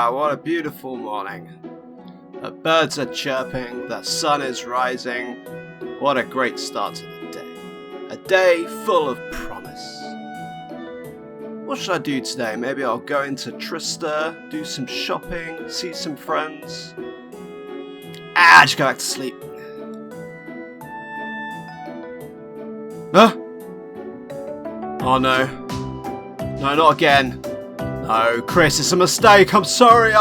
What a beautiful morning. The birds are chirping, the sun is rising. What a great start to the day. A day full of promise. What should I do today? Maybe I'll go into Trista, do some shopping, see some friends. Just go back to sleep. Huh? Oh no. No, not again. No, Chris, it's a mistake. I'm sorry,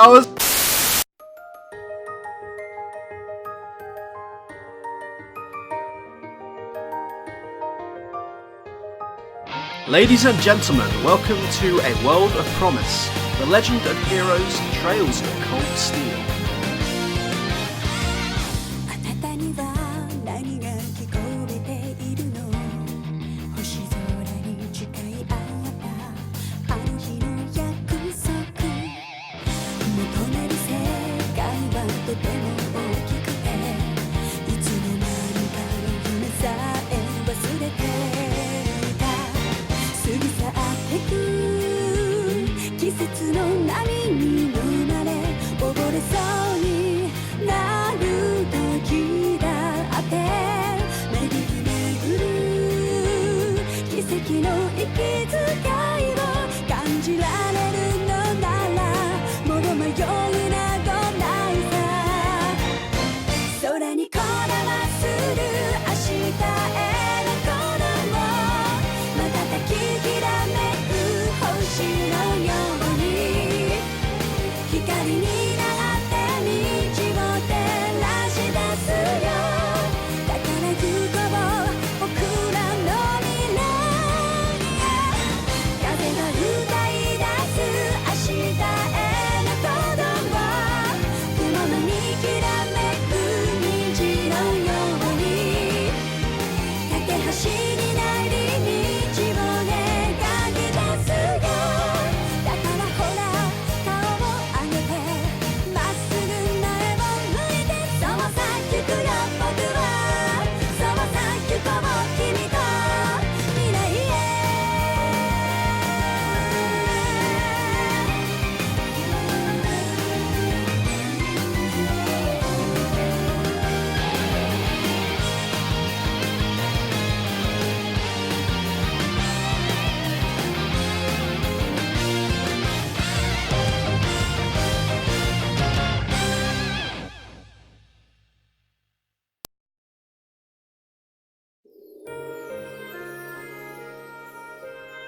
Ladies and gentlemen, welcome to A World of Promise, the legend of heroes, trails of cold steel.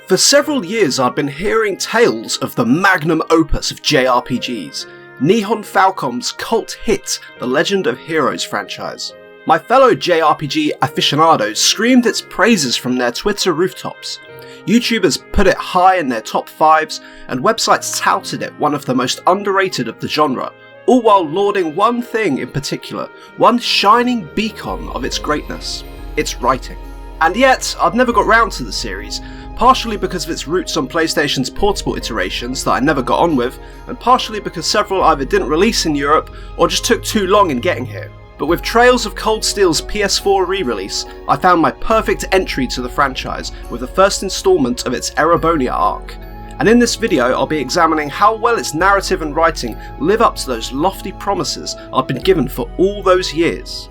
For several years I'd been hearing tales of the magnum opus of JRPGs, Nihon Falcom's cult hit, The Legend of Heroes franchise. My fellow JRPG aficionados screamed its praises from their Twitter rooftops. YouTubers put it high in their top 5s, and websites touted it one of the most underrated of the genre, all while lauding one thing in particular, one shining beacon of its greatness: its writing. And yet, I've never got round to the series, partially because of its roots on PlayStation's portable iterations that I never got on with, and partially because several either didn't release in Europe or just took too long in getting here. But with Trails of Cold Steel's PS4 re-release, I found my perfect entry to the franchise with the first instalment of its Erebonia arc. And in this video I'll be examining how well its narrative and writing live up to those lofty promises I've been given for all those years.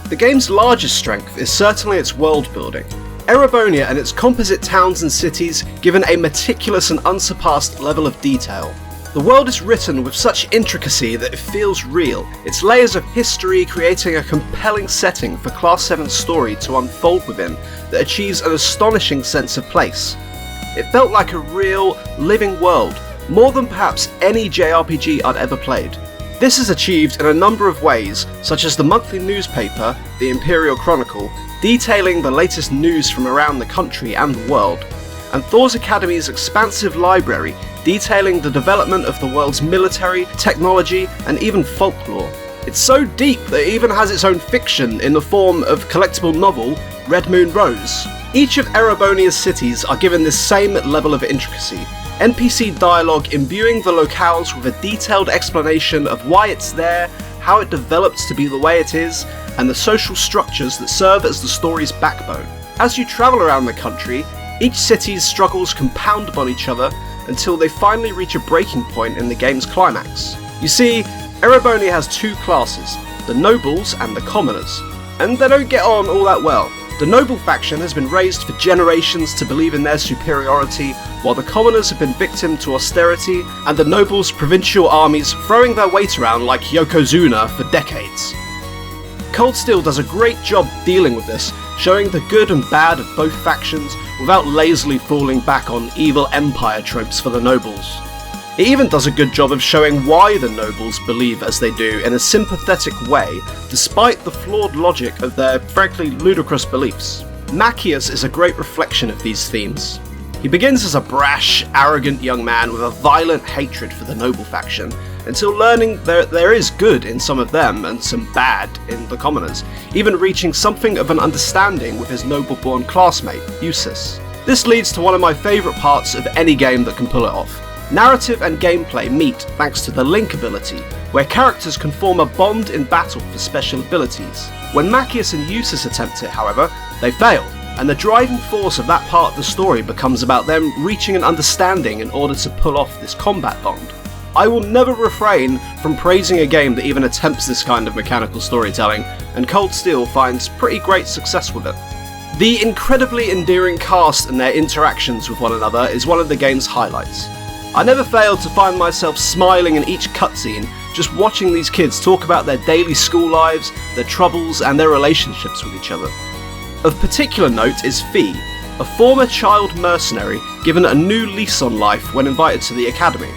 The game's largest strength is certainly its world building. Erebonia and its composite towns and cities given a meticulous and unsurpassed level of detail. The world is written with such intricacy that it feels real, its layers of history creating a compelling setting for Class 7's story to unfold within that achieves an astonishing sense of place. It felt like a real, living world, more than perhaps any JRPG I'd ever played. This is achieved in a number of ways, such as the monthly newspaper, the Imperial Chronicle, detailing the latest news from around the country and the world, and Thor's Academy's expansive library, detailing the development of the world's military, technology, and even folklore. It's so deep that it even has its own fiction in the form of collectible novel, Red Moon Rose. Each of Erebonia's cities are given this same level of intricacy, NPC dialogue imbuing the locales with a detailed explanation of why it's there, how it developed to be the way it is, and the social structures that serve as the story's backbone. As you travel around the country, each city's struggles compound upon each other until they finally reach a breaking point in the game's climax. You see, Erebony has two classes, the nobles and the commoners, and they don't get on all that well. The noble faction has been raised for generations to believe in their superiority, while the commoners have been victim to austerity and the nobles' provincial armies throwing their weight around like Yokozuna for decades. Cold Steel does a great job dealing with this, showing the good and bad of both factions without lazily falling back on evil empire tropes for the nobles. It even does a good job of showing why the nobles believe as they do in a sympathetic way, despite the flawed logic of their frankly ludicrous beliefs. Maccius is a great reflection of these themes. He begins as a brash, arrogant young man with a violent hatred for the noble faction, until learning there is good in some of them and some bad in the commoners, even reaching something of an understanding with his noble-born classmate, Eustace. This leads to one of my favourite parts of any game that can pull it off. Narrative and gameplay meet thanks to the Link ability, where characters can form a bond in battle for special abilities. When Maccius and Eustace attempt it, however, they fail, and the driving force of that part of the story becomes about them reaching an understanding in order to pull off this combat bond. I will never refrain from praising a game that even attempts this kind of mechanical storytelling, and Cold Steel finds pretty great success with it. The incredibly endearing cast and their interactions with one another is one of the game's highlights. I never fail to find myself smiling in each cutscene, just watching these kids talk about their daily school lives, their troubles, and their relationships with each other. Of particular note is Fee, a former child mercenary given a new lease on life when invited to the academy.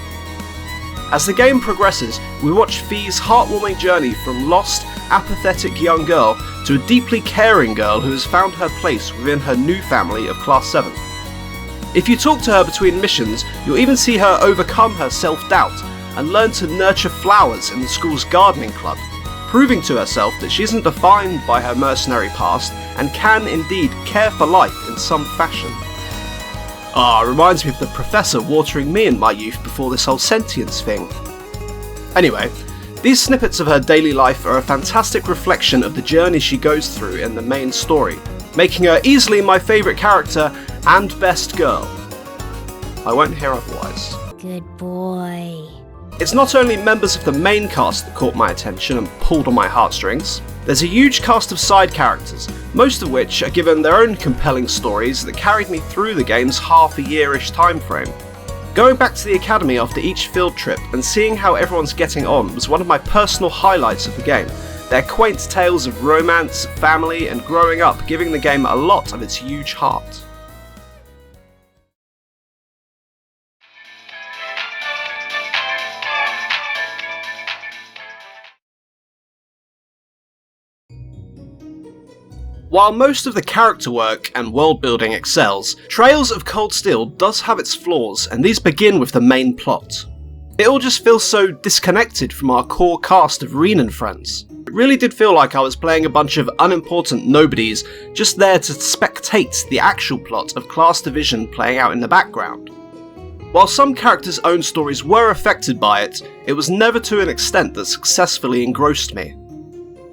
As the game progresses, we watch Fee's heartwarming journey from lost, apathetic young girl to a deeply caring girl who has found her place within her new family of Class 7. If you talk to her between missions, you'll even see her overcome her self-doubt and learn to nurture flowers in the school's gardening club, proving to herself that she isn't defined by her mercenary past and can indeed care for life in some fashion. Reminds me of the professor watering me in my youth before this whole sentience thing. Anyway, these snippets of her daily life are a fantastic reflection of the journey she goes through in the main story, making her easily my favourite character and best girl. I won't hear otherwise. Good boy. It's not only members of the main cast that caught my attention and pulled on my heartstrings. There's a huge cast of side characters, most of which are given their own compelling stories that carried me through the game's half-a-year-ish time frame. Going back to the academy after each field trip and seeing how everyone's getting on was one of my personal highlights of the game. Their quaint tales of romance, family, and growing up giving the game a lot of its huge heart. While most of the character work and world building excels, Trails of Cold Steel does have its flaws, and these begin with the main plot. It all just feels so disconnected from our core cast of Reen and friends. It really did feel like I was playing a bunch of unimportant nobodies just there to spectate the actual plot of Class Division playing out in the background. While some characters' own stories were affected by it, it was never to an extent that successfully engrossed me.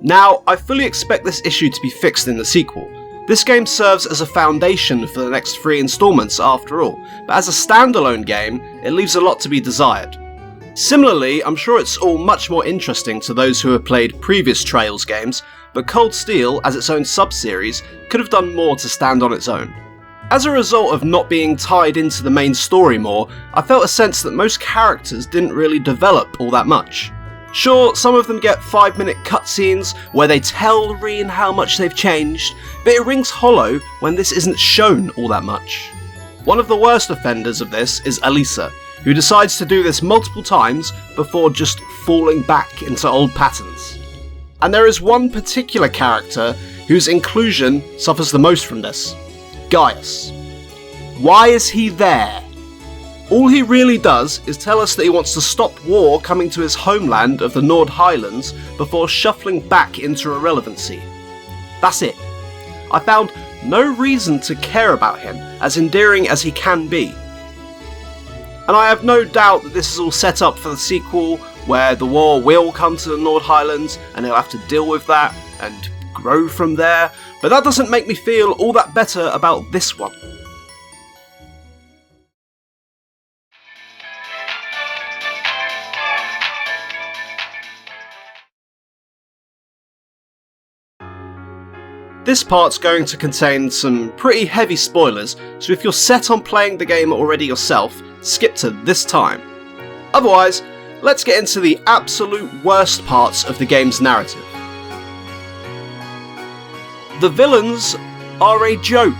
Now, I fully expect this issue to be fixed in the sequel. This game serves as a foundation for the next 3 installments after all, but as a standalone game, it leaves a lot to be desired. Similarly, I'm sure it's all much more interesting to those who have played previous Trails games, but Cold Steel, as its own sub-series, could have done more to stand on its own. As a result of not being tied into the main story more, I felt a sense that most characters didn't really develop all that much. Sure, some of them get 5-minute cutscenes where they tell Reen how much they've changed, but it rings hollow when this isn't shown all that much. One of the worst offenders of this is Elisa, who decides to do this multiple times before just falling back into old patterns. And there is one particular character whose inclusion suffers the most from this: Gaius. Why is he there? All he really does is tell us that he wants to stop war coming to his homeland of the Nord Highlands before shuffling back into irrelevancy. That's it. I found no reason to care about him, as endearing as he can be. and I have no doubt that this is all set up for the sequel, where the war will come to the Nord Highlands and he'll have to deal with that and grow from there, but that doesn't make me feel all that better about this one. This part's going to contain some pretty heavy spoilers, so if you're set on playing the game already yourself, skip to this time. Otherwise, let's get into the absolute worst parts of the game's narrative. The villains are a joke.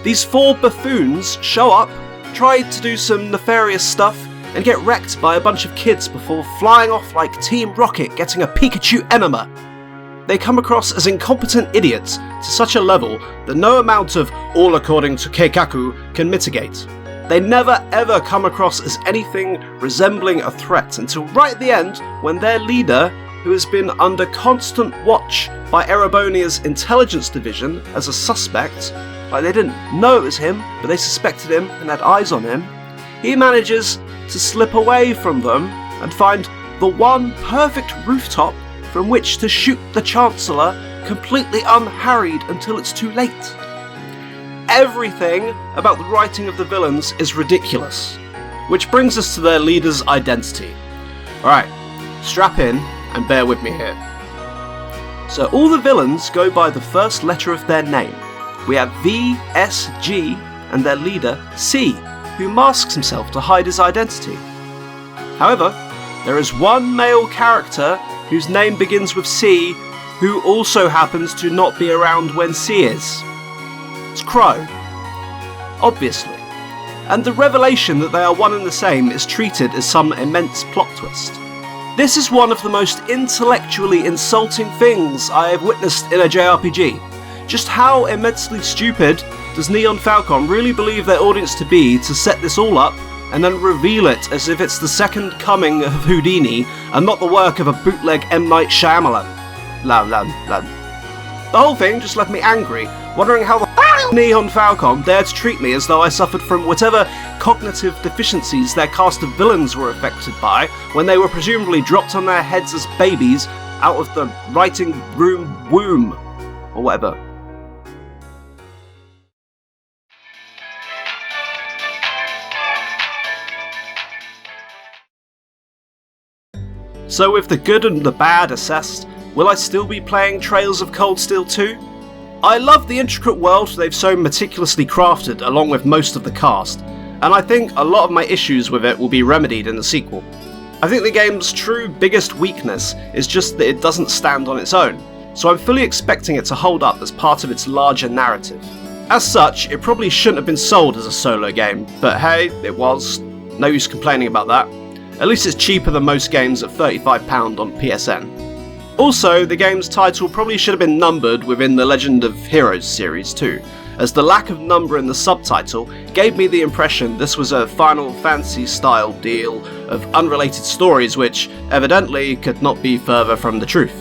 These 4 buffoons show up, try to do some nefarious stuff, and get wrecked by a bunch of kids before flying off like Team Rocket getting a Pikachu enema. They come across as incompetent idiots to such a level that no amount of all according to Keikaku can mitigate. They never ever come across as anything resembling a threat until right at the end, when their leader, who has been under constant watch by Erebonia's intelligence division as a suspect, like they didn't know it was him, but they suspected him and had eyes on him, he manages to slip away from them and find the one perfect rooftop from which to shoot the Chancellor completely unharried until it's too late. Everything about the writing of the villains is ridiculous. Which brings us to their leader's identity. Alright, strap in and bear with me here. So all the villains go by the first letter of their name. We have V, S, G, and their leader, C, who masks himself to hide his identity. However, there is one male character whose name begins with C, who also happens to not be around when C is. It's Crow. Obviously. And the revelation that they are one and the same is treated as some immense plot twist. This is one of the most intellectually insulting things I have witnessed in a JRPG. Just how immensely stupid does Neon Falcom really believe their audience to be to set this all up and then reveal it as if it's the second coming of Houdini and not the work of a bootleg M. Night Shyamalan? The whole thing just left me angry, wondering how the Neon Falcom dared to treat me as though I suffered from whatever cognitive deficiencies their cast of villains were affected by when they were presumably dropped on their heads as babies out of the writing room womb, or whatever. So with the good and the bad assessed, will I still be playing Trails of Cold Steel 2? I love the intricate world they've so meticulously crafted along with most of the cast, and I think a lot of my issues with it will be remedied in the sequel. I think the game's true biggest weakness is just that it doesn't stand on its own, so I'm fully expecting it to hold up as part of its larger narrative. As such, it probably shouldn't have been sold as a solo game, but hey, it was. No use complaining about that. At least it's cheaper than most games at £35 on PSN. Also, the game's title probably should have been numbered within the Legend of Heroes series too, as the lack of number in the subtitle gave me the impression this was a Final Fantasy style deal of unrelated stories which, evidently, could not be further from the truth.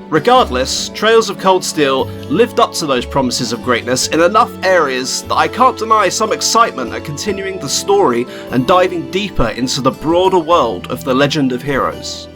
Regardless, Trails of Cold Steel lived up to those promises of greatness in enough areas that I can't deny some excitement at continuing the story and diving deeper into the broader world of the Legend of Heroes.